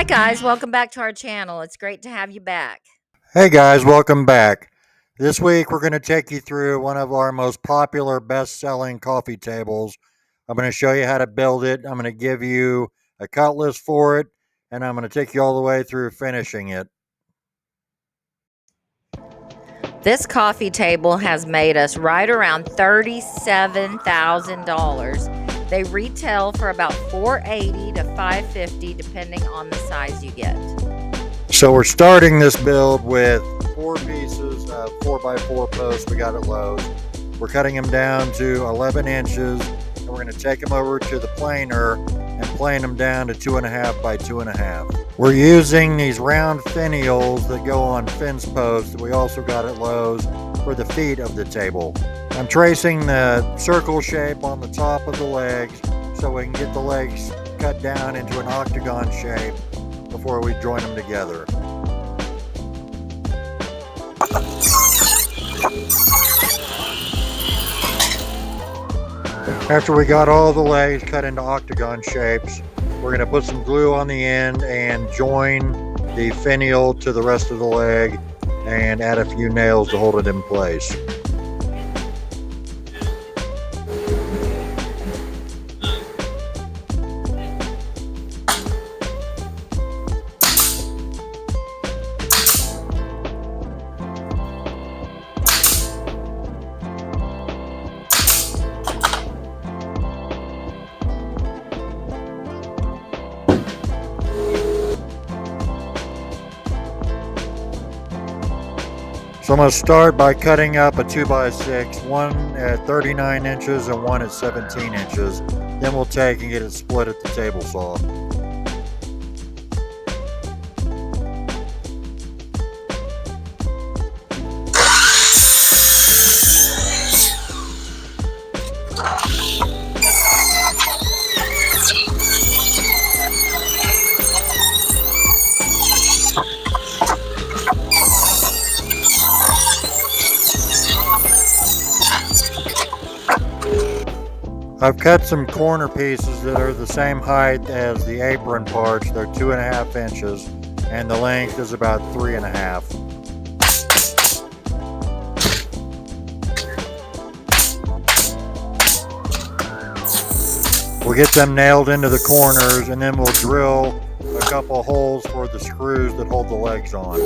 Hi guys, welcome back to our channel. It's great to have you back. Hey guys, welcome back. This week we're going to take you through one of our most popular best-selling coffee tables. I'm going to show you how to build it. I'm going to give you a cut list for it, and I'm going to take you all the way through finishing it. This coffee table has made us right around $37,000. They retail for about $480 to $550 depending on the size you get. So we're starting this build with 4 pieces of 4x4 posts we got at Lowe's. We're cutting them down to 11 inches, and we're going to take them over to the planer and plane them down to 2.5 by 2.5. We're using these round finials that go on fence posts that we also got at Lowe's for the feet of the table. I'm tracing the circle shape on the top of the legs so we can get the legs cut down into an octagon shape before we join them together. After we got all the legs cut into octagon shapes, we're going to put some glue on the end and join the finial to the rest of the leg and add a few nails to hold it in place. So I'm going to start by cutting up a 2x6, one at 39 inches and one at 17 inches. Then we'll take and get it split at the table saw. I've cut some corner pieces that are the same height as the apron parts. They're 2.5 inches, and the length is about 3.5. We'll get them nailed into the corners, and then we'll drill a couple holes for the screws that hold the legs on.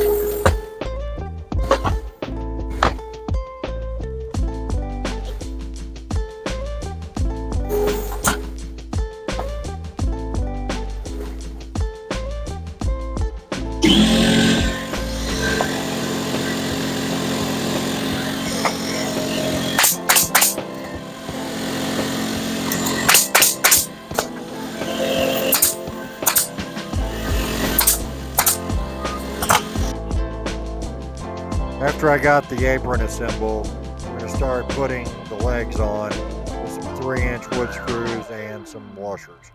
After I got the apron assembled, I'm going to start putting the legs on with some 3-inch wood screws and some washers.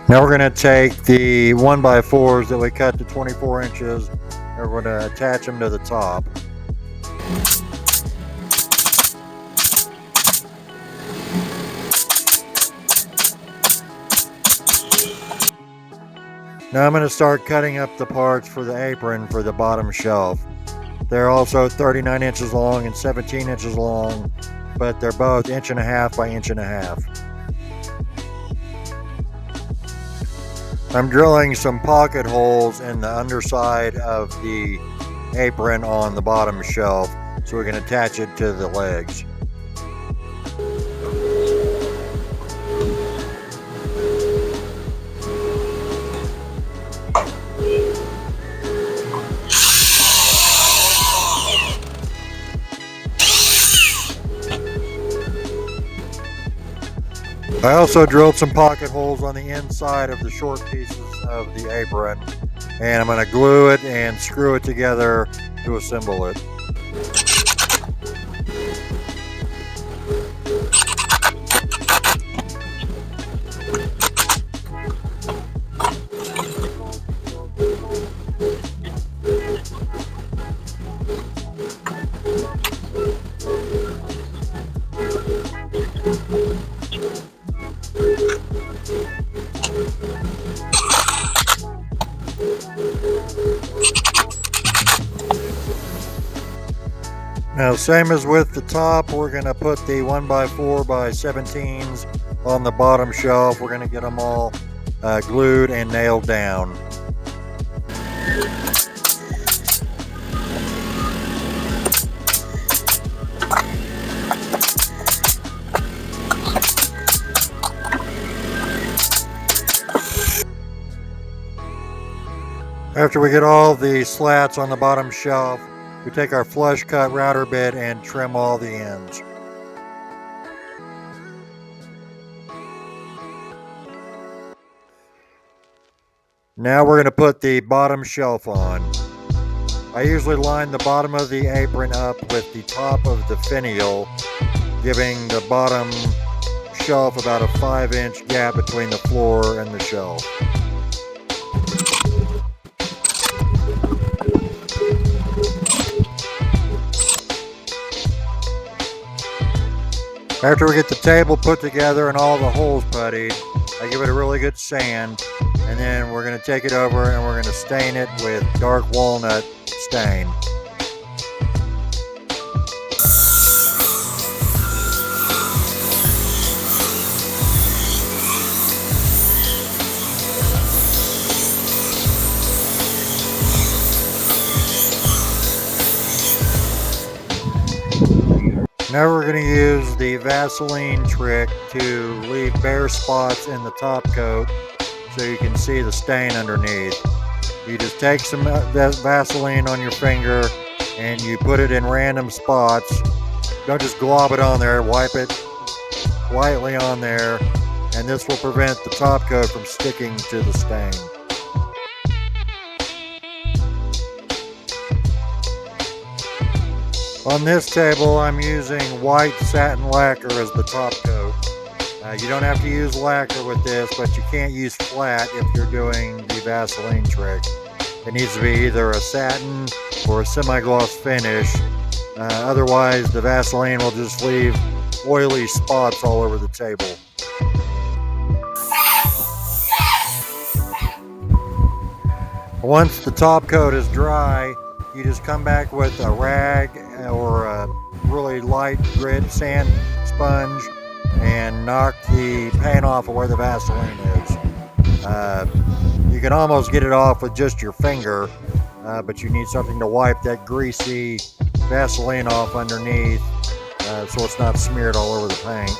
Now we're going to take the 1x4s that we cut to 24 inches and we're going to attach them to the top. Now I'm going to start cutting up the parts for the apron for the bottom shelf. They're also 39 inches long and 17 inches long, but they're both 1.5 inches by 1.5 inches. I'm drilling some pocket holes in the underside of the apron on the bottom shelf so we can attach it to the legs. I also drilled some pocket holes on the inside of the short pieces of the apron, and I'm going to glue it and screw it together to assemble it. Now, same as with the top, we're going to put the 1x4x17s on the bottom shelf. We're going to get them all glued and nailed down. After we get all the slats on the bottom shelf, we take our flush cut router bit and trim all the ends. Now we're going to put the bottom shelf on. I usually line the bottom of the apron up with the top of the finial, giving the bottom shelf about a 5-inch gap between the floor and the shelf. After we get the table put together and all the holes puttied, I give it a really good sand, and then we're going to take it over and we're going to stain it with dark walnut stain. Now we're going to use the Vaseline trick to leave bare spots in the top coat so you can see the stain underneath. You just take some Vaseline on your finger and you put it in random spots. Don't just glob it on there, wipe it lightly on there, and this will prevent the top coat from sticking to the stain. On this table, I'm using white satin lacquer as the top coat. You don't have to use lacquer with this, but you can't use flat if you're doing the Vaseline trick. It needs to be either a satin or a semi-gloss finish. Otherwise, the Vaseline will just leave oily spots all over the table. Once the top coat is dry, you just come back with a rag or a really light grit sand sponge and knock the paint off of where the Vaseline is. You can almost get it off with just your finger, but you need something to wipe that greasy Vaseline off underneath so it's not smeared all over the paint.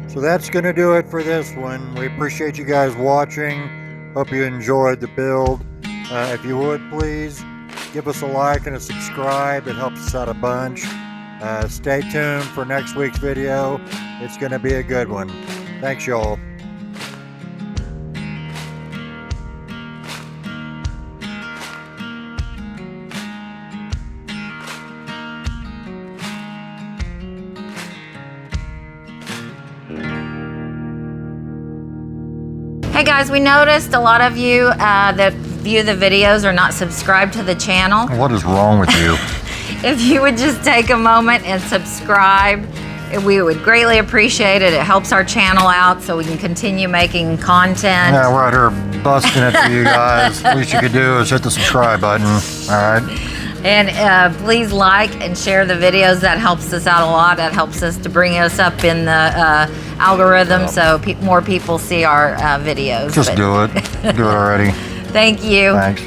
So that's going to do it for this one. We appreciate you guys watching. Hope you enjoyed the build. If you would, please give us a like and a subscribe. It helps us out a bunch. Stay tuned for next week's video. It's going to be a good one. Thanks, y'all. Hey guys, we noticed a lot of you that view the videos are not subscribed to the channel. What is wrong with you? If you would just take a moment and subscribe, we would greatly appreciate it. It helps our channel out so we can continue making content. Yeah, we're out here busting it for you guys. Least you could do is hit the subscribe button. All right. And please like and share the videos. That helps us out a lot. That helps us to bring us up in the algorithm so more people see our videos. Just do it. Do it already. Thank you. Thanks.